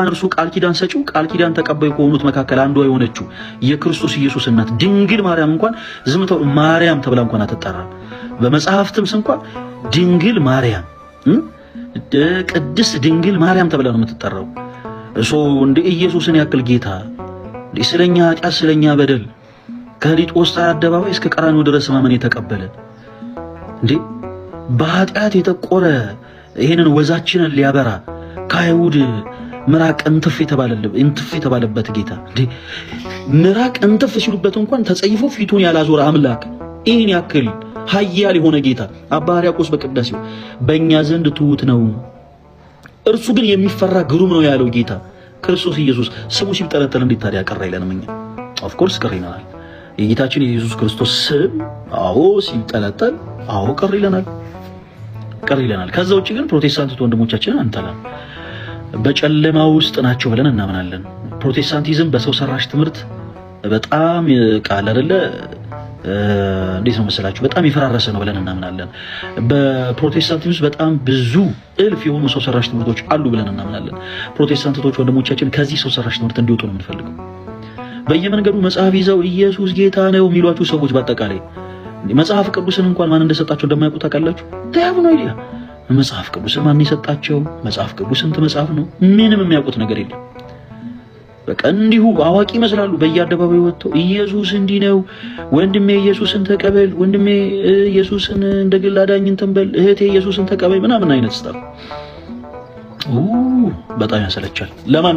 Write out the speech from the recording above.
እርሱ ቃል ኪዳን ሰጪው ቃል ኪዳን ተቀባይ ከሆኑት መካከል አንዷ የሆነችው የክርስቶስ ኢየሱስ እናት ድንግል ማርያም እንኳን ዝም ተብሎ ማርያም ተብላ እንኳን አትጠራም። በመጽሐፍትም እንኳን ድንግል ማርያም ቅድስት ድንግል ማርያም ተብላ ነው የምትጠራው። እንደ ኢየሱስን ያክል ጌታ ስለኛ ኃጢአት ስለኛ በደል ከሊጦስ አደባባይ እስከ ቀራንዮ ድረስ ማመን የተቀበለ በኃጢአት የተቆረ ይሄንን ወዛችንን ሊያበራ ከአይሁድ ምራቅ እንትፍ የተባለበት ጌታ ምራቅ እንትፍ ሲሉበት እንኳን ተጸይፎ ፊቱን ያላዞረ አምላክ ይሄን ያክል ኃያል የሆነ ጌታ አባ ሕርያቆስ በቅዳሴው በእኛ ዘንድ ትሑት ነው እርሱ ግን የሚፈራ ግሩም ነው ያለው ጌታ ክርስቶስ ኢየሱስ ስሙ ሲጠረጠር እንዴት ታዲያ ቀረ ይለንም? እኛ ኦፍ ኮርስ ቀረ ይለናል። የጌታችን የኢየሱስ ክርስቶስ ስም ሲጠለጠል ቀረ ይለናል። ከዛ ውጪ ግን ፕሮቴስታንት ወንድሞቻችን አንተላም በጨለማ ውስጥ ናቸው ብለን እናምናለን። ፕሮቴስታንቲዝም በሰው ሰራሽ ትምህርት በጣም ቃል አይደለ እንዴት ነው መሰላችሁ በጣም የፈራረሰ ነው ብለን እናምናለን። በፕሮቴስታንቲዝም ውስጥ በጣም ብዙ እልፍ የሆኑ ሰው ሰራሽ ትምህርቶች አሉ ብለን እናምናለን። ፕሮቴስታንቶች ወንድሞቻችን ከዚህ ሰው ሰራሽ ትምህርት እንዲወጡ ነው የምንፈልገው። በየመንገዱ መጽሐፍ ይዘው ኢየሱስ ጌታ ነው የሚሏችሁ ሰዎች በአጠቃላይ መጽሐፍ ቅዱስን እንኳን ማን እንደሰጣቸው እንደማያውቁ ታውቃላችሁ? ታያብ ነው አይዲያ መጽሐፍ ቅዱስን ማን የሰጣቸው? መጽሐፍ ቅዱስ ስንት መጽሐፍ ነው? ምንም የሚያውቁት ነገር የለም። በቃ እንዲሁ አዋቂ ይመስላሉ። በየአደባባዩ ወጥተው ኢየሱስ እንዲህ ነው፣ ወንድሜ ኢየሱስን ተቀበል፣ ወንድሜ ኢየሱስን እንደግል አዳኝ እንትን በል፣ እህቴ ኢየሱስን ተቀበል ምናምን አይነት ስታፍ በጣም ያሰለቻል። ለማን